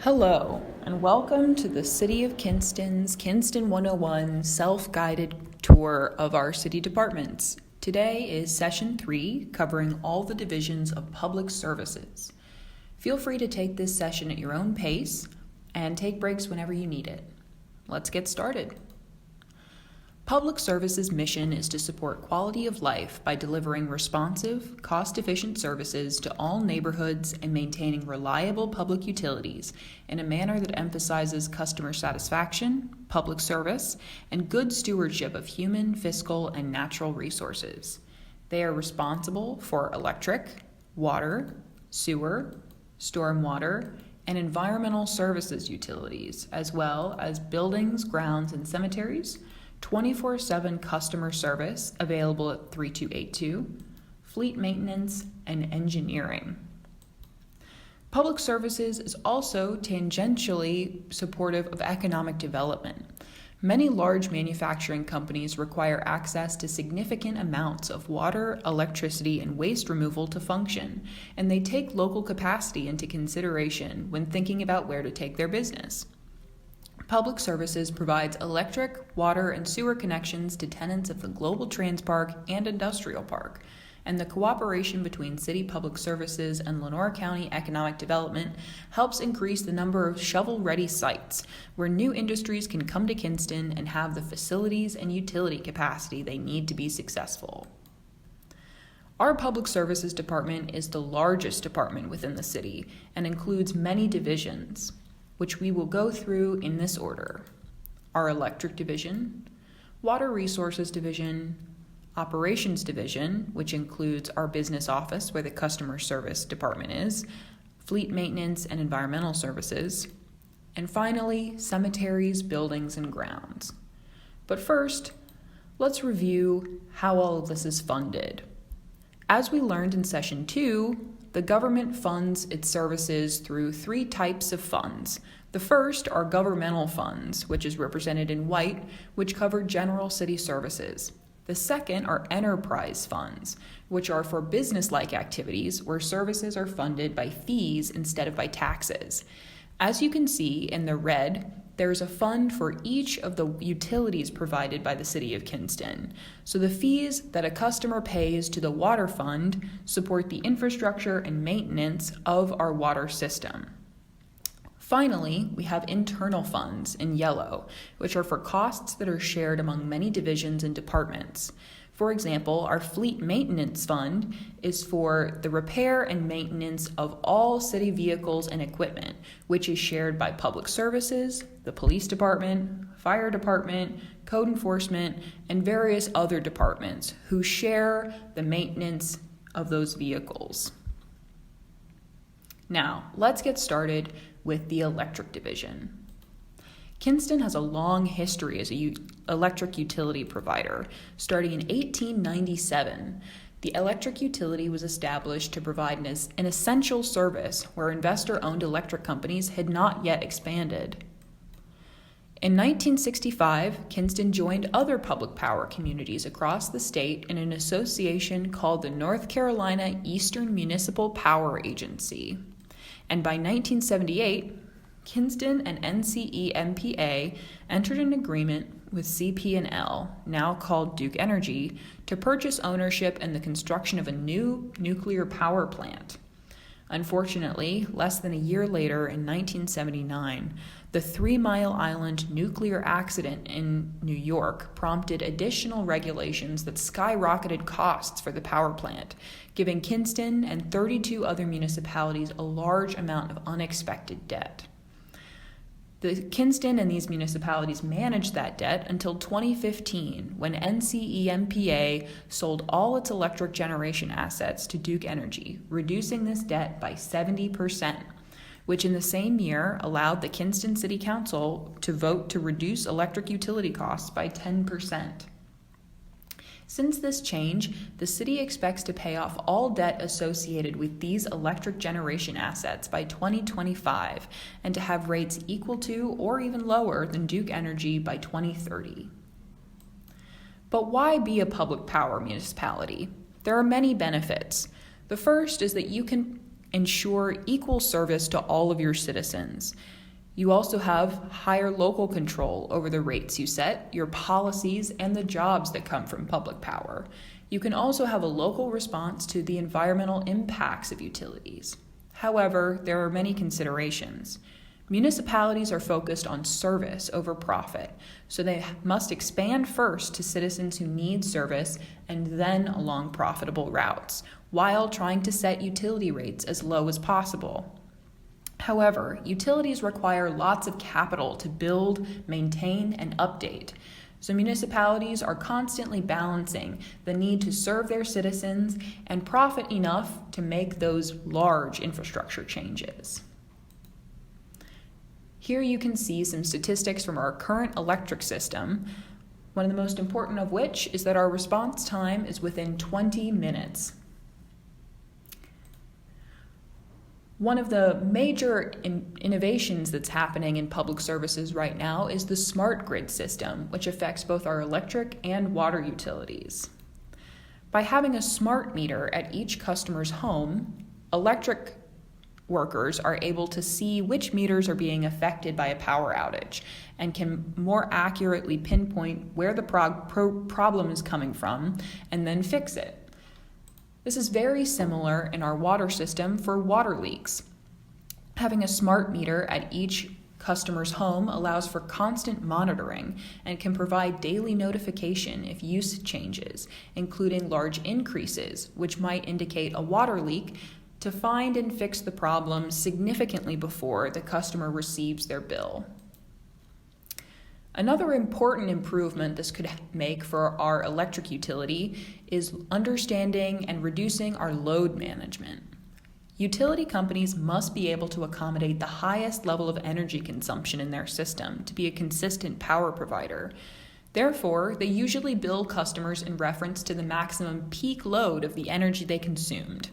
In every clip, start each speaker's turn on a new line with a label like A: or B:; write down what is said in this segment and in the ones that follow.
A: Hello, and welcome to the City of Kinston's Kinston 101 self-guided tour of our city departments. Today is Session 3, covering all the divisions of public services. Feel free to take this session at your own pace and take breaks whenever you need it. Let's get started. Public services mission is to support quality of life by delivering responsive, cost-efficient services to all neighborhoods and maintaining reliable public utilities in a manner that emphasizes customer satisfaction, public service, and good stewardship of human, fiscal, and natural resources. They are responsible for electric, water, sewer, stormwater, and environmental services utilities, as well as buildings, grounds, and cemeteries, 24/7 customer service available at 3282, fleet maintenance, and engineering. Public services is also tangentially supportive of economic development. Many large manufacturing companies require access to significant amounts of water, electricity, and waste removal to function, and they take local capacity into consideration when thinking about where to take their business. Public Services provides electric, water, and sewer connections to tenants of the Global Trans Park and Industrial Park, and the cooperation between City Public Services and Lenore County Economic Development helps increase the number of shovel-ready sites where new industries can come to Kinston and have the facilities and utility capacity they need to be successful. Our Public Services Department is the largest department within the city and includes many divisions, which we will go through in this order: our Electric Division, Water Resources Division, Operations Division, which includes our business office where the Customer Service Department is, Fleet Maintenance and Environmental Services, and finally, Cemeteries, Buildings, and Grounds. But first, let's review how all of this is funded. As we learned in Session 2, the government funds its services through three types of funds. The first are governmental funds, which is represented in white, which cover general city services. The second are enterprise funds, which are for business-like activities where services are funded by fees instead of by taxes. As you can see in the red, there's a fund for each of the utilities provided by the City of Kinston. So the fees that a customer pays to the water fund support the infrastructure and maintenance of our water system. Finally, we have internal funds in yellow, which are for costs that are shared among many divisions and departments. For example, our Fleet Maintenance Fund is for the repair and maintenance of all city vehicles and equipment, which is shared by Public Services, the Police Department, Fire Department, Code Enforcement, and various other departments who share the maintenance of those vehicles. Now, let's get started with the Electric Division. Kinston has a long history as an electric utility provider. Starting in 1897, the electric utility was established to provide an essential service where investor-owned electric companies had not yet expanded. In 1965, Kinston joined other public power communities across the state in an association called the North Carolina Eastern Municipal Power Agency. And by 1978, Kinston and NCEMPA entered an agreement with CP&L, now called Duke Energy, to purchase ownership and the construction of a new nuclear power plant. Unfortunately, less than a year later, in 1979, the 3 Mile Island nuclear accident in New York prompted additional regulations that skyrocketed costs for the power plant, giving Kinston and 32 other municipalities a large amount of unexpected debt. The Kinston and these municipalities managed that debt until 2015, when NCEMPA sold all its electric generation assets to Duke Energy, reducing this debt by 70%, which in the same year allowed the Kinston City Council to vote to reduce electric utility costs by 10%. Since this change, the city expects to pay off all debt associated with these electric generation assets by 2025 and to have rates equal to or even lower than Duke Energy by 2030. But why be a public power municipality? There are many benefits. The first is that you can ensure equal service to all of your citizens. You also have higher local control over the rates you set, your policies, and the jobs that come from public power. You can also have a local response to the environmental impacts of utilities. However, there are many considerations. Municipalities are focused on service over profit, so they must expand first to citizens who need service and then along profitable routes, while trying to set utility rates as low as possible. However, utilities require lots of capital to build, maintain, and update. So municipalities are constantly balancing the need to serve their citizens and profit enough to make those large infrastructure changes. Here you can see some statistics from our current electric system, one of the most important of which is that our response time is within 20 minutes. One of the major innovations that's happening in public services right now is the smart grid system, which affects both our electric and water utilities. By having a smart meter at each customer's home, electric workers are able to see which meters are being affected by a power outage and can more accurately pinpoint where the problem is coming from and then fix it. This is very similar in our water system for water leaks. Having a smart meter at each customer's home allows for constant monitoring and can provide daily notification if use changes, including large increases, which might indicate a water leak, to find and fix the problem significantly before the customer receives their bill. Another important improvement this could make for our electric utility is understanding and reducing our load management. Utility companies must be able to accommodate the highest level of energy consumption in their system to be a consistent power provider. Therefore, they usually bill customers in reference to the maximum peak load of the energy they consumed.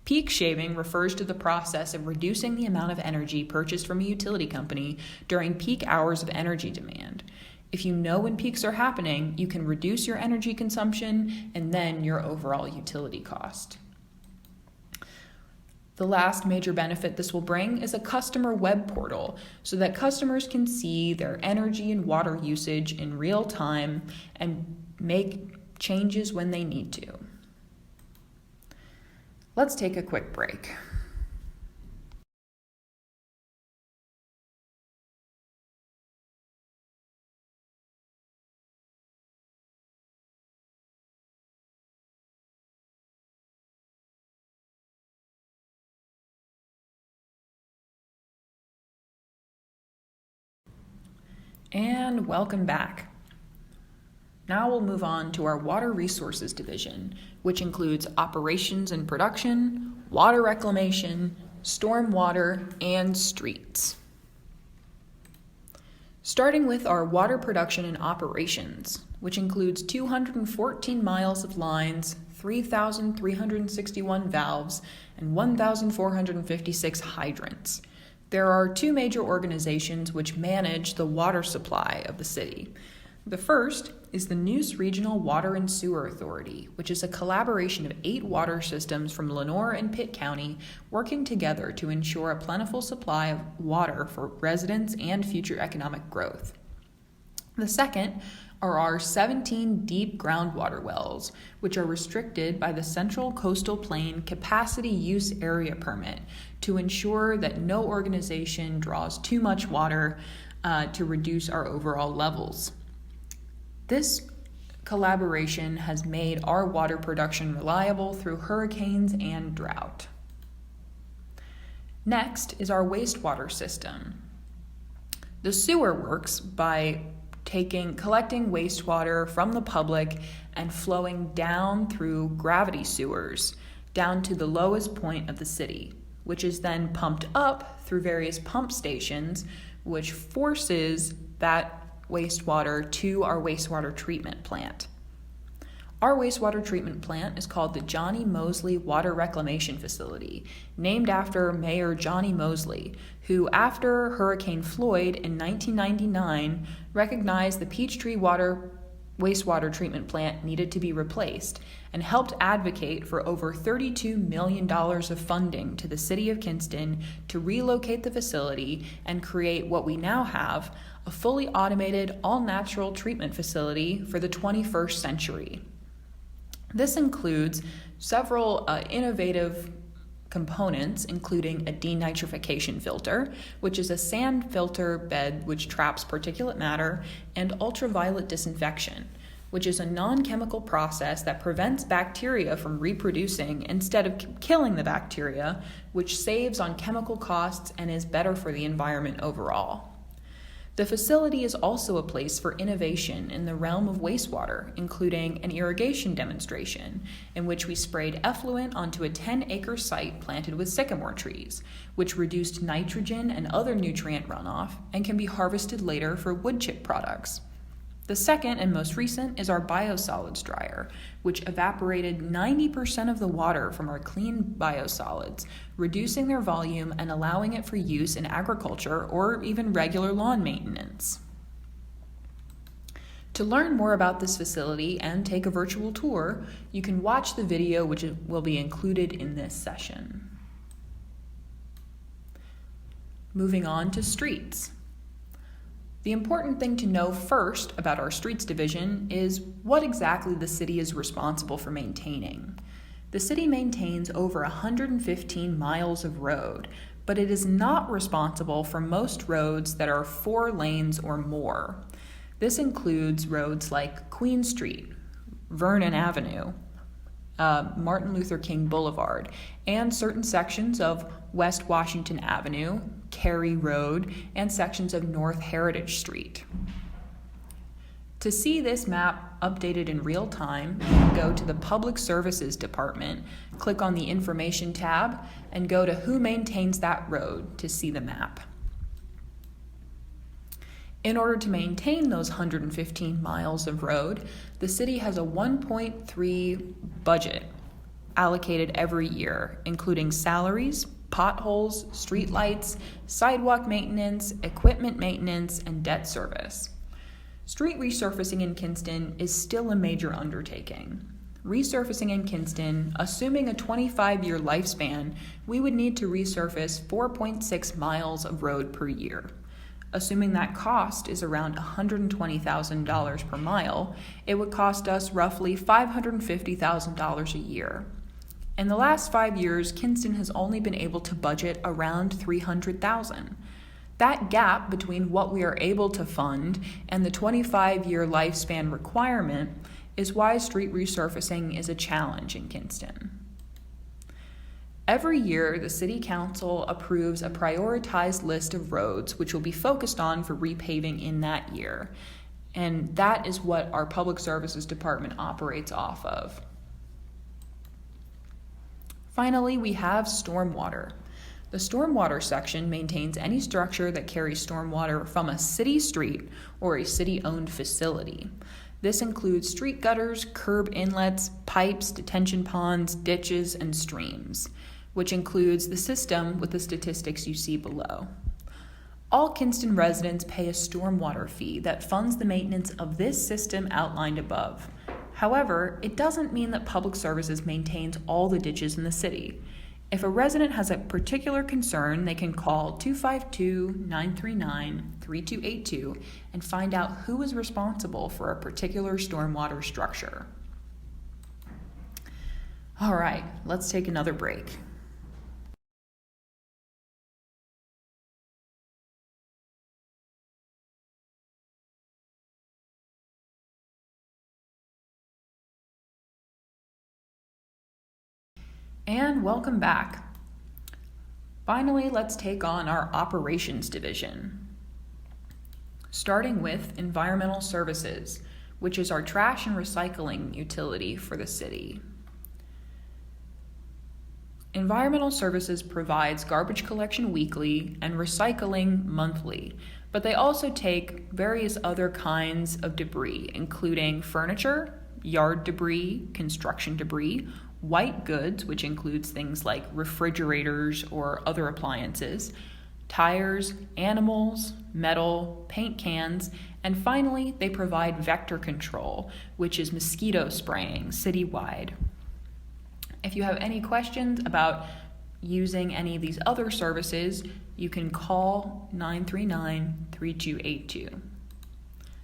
A: Peak shaving refers to the process of reducing the amount of energy purchased from a utility company during peak hours of energy demand. If you know when peaks are happening, you can reduce your energy consumption and then your overall utility cost. The last major benefit this will bring is a customer web portal so that customers can see their energy and water usage in real time and make changes when they need to. Let's take a quick break. And welcome back. Now we'll move on to our Water Resources Division, which includes operations and production, water reclamation, stormwater, and streets. Starting with our water production and operations, which includes 214 miles of lines, 3,361 valves, and 1,456 hydrants. There are two major organizations which manage the water supply of the city. The first is the Neuse Regional Water and Sewer Authority, which is a collaboration of 8 water systems from Lenoir and Pitt County working together to ensure a plentiful supply of water for residents and future economic growth. The second are our 17 deep groundwater wells, which are restricted by the Central Coastal Plain Capacity Use Area Permit to ensure that no organization draws too much water to reduce our overall levels. This collaboration has made our water production reliable through hurricanes and drought. Next is our wastewater system. The sewer works by collecting wastewater from the public and flowing down through gravity sewers down to the lowest point of the city, which is then pumped up through various pump stations, which forces that wastewater to our wastewater treatment plant. Our wastewater treatment plant is called the Johnny Mosley Water Reclamation Facility, named after Mayor Johnny Mosley, who after Hurricane Floyd in 1999 recognized the Peachtree Water wastewater treatment plant needed to be replaced, and helped advocate for over $32 million of funding to the city of Kinston to relocate the facility and create what we now have, a fully automated, all-natural treatment facility for the 21st century. This includes several innovative components, including a denitrification filter, which is a sand filter bed which traps particulate matter, and ultraviolet disinfection, which is a non-chemical process that prevents bacteria from reproducing instead of killing the bacteria, which saves on chemical costs and is better for the environment overall. The facility is also a place for innovation in the realm of wastewater, including an irrigation demonstration in which we sprayed effluent onto a 10-acre site planted with sycamore trees, which reduced nitrogen and other nutrient runoff and can be harvested later for wood chip products. The second and most recent is our biosolids dryer, which evaporated 90% of the water from our clean biosolids, reducing their volume and allowing it for use in agriculture or even regular lawn maintenance. To learn more about this facility and take a virtual tour, you can watch the video which will be included in this session. Moving on to streets. The important thing to know first about our streets division is what exactly the city is responsible for maintaining. The city maintains over 115 miles of road, but it is not responsible for most roads that are 4 lanes or more. This includes roads like Queen Street, Vernon Avenue, Martin Luther King Boulevard, and certain sections of West Washington Avenue, Cary Road, and sections of North Heritage Street. To see this map updated in real time, you can go to the Public Services Department, click on the Information tab, and go to Who Maintains That Road to see the map. In order to maintain those 115 miles of road, the city has a 1.3 budget allocated every year, including salaries, potholes, streetlights, sidewalk maintenance, equipment maintenance, and debt service. Street resurfacing in Kinston is still a major undertaking. Resurfacing in Kinston, assuming a 25-year lifespan, we would need to resurface 4.6 miles of road per year. Assuming that cost is around $120,000 per mile, it would cost us roughly $550,000 a year. In the last 5 years, Kinston has only been able to budget around $300,000. That gap between what we are able to fund and the 25-year lifespan requirement is why street resurfacing is a challenge in Kinston. Every year, the City Council approves a prioritized list of roads which will be focused on for repaving in that year, and that is what our Public Services Department operates off of. Finally, we have stormwater. The stormwater section maintains any structure that carries stormwater from a city street or a city-owned facility. This includes street gutters, curb inlets, pipes, detention ponds, ditches, and streams, which includes the system with the statistics you see below. All Kinston residents pay a stormwater fee that funds the maintenance of this system outlined above. However, it doesn't mean that Public Services maintains all the ditches in the city. If a resident has a particular concern, they can call 252-939-3282 and find out who is responsible for a particular stormwater structure. All right, let's take another break. And welcome back. Finally, let's take on our operations division. Starting with environmental services, which is our trash and recycling utility for the city. Environmental services provides garbage collection weekly and recycling monthly, but they also take various other kinds of debris, including furniture, yard debris, construction debris, white goods, which includes things like refrigerators or other appliances, tires, animals, metal, paint cans, and finally, they provide vector control, which is mosquito spraying citywide. If you have any questions about using any of these other services, you can call 939-3282.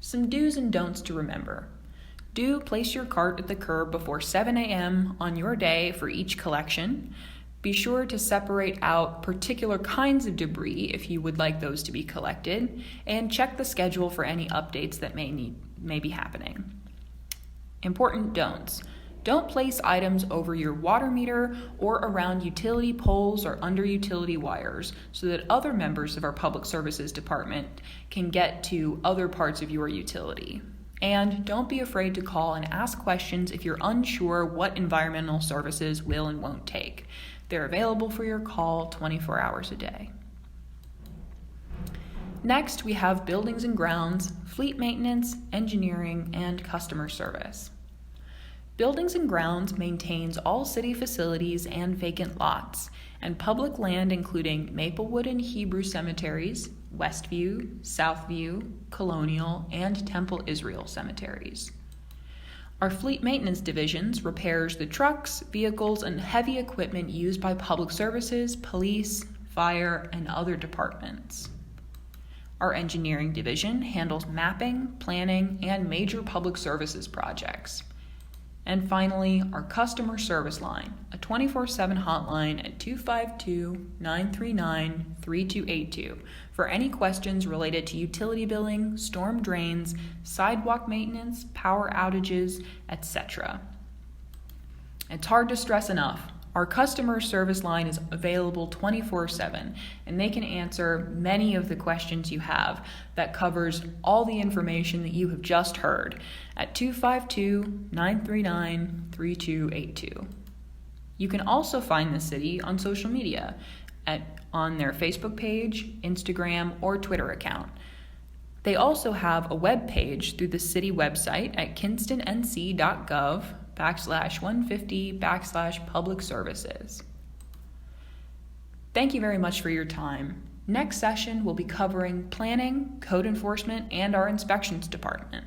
A: Some do's and don'ts to remember. Do place your cart at the curb before 7 a.m. on your day for each collection. Be sure to separate out particular kinds of debris if you would like those to be collected, and check the schedule for any updates that may be happening. Important don'ts. Don't place items over your water meter or around utility poles or under utility wires so that other members of our Public Services Department can get to other parts of your utility. And don't be afraid to call and ask questions if you're unsure what environmental services will and won't take. They're available for your call 24 hours a day. Next, we have buildings and grounds, fleet maintenance, engineering, and customer service. Buildings and Grounds maintains all city facilities and vacant lots, and public land including Maplewood and Hebrew cemeteries, Westview, Southview, Colonial, and Temple Israel cemeteries. Our fleet maintenance divisions repairs the trucks, vehicles, and heavy equipment used by public services, police, fire, and other departments. Our engineering division handles mapping, planning, and major public services projects. And finally, our customer service line, a 24/7 hotline at 252-939-3282 for any questions related to utility billing, storm drains, sidewalk maintenance, power outages, etc. It's hard to stress enough. Our customer service line is available 24/7, and they can answer many of the questions you have that covers all the information that you have just heard at 252-939-3282. You can also find the city on social media on their Facebook page, Instagram, or Twitter account. They also have a web page through the city website at kinstonnc.gov/150/public services. Thank you very much for your time. Next session, we'll be covering planning, code enforcement, and our inspections department.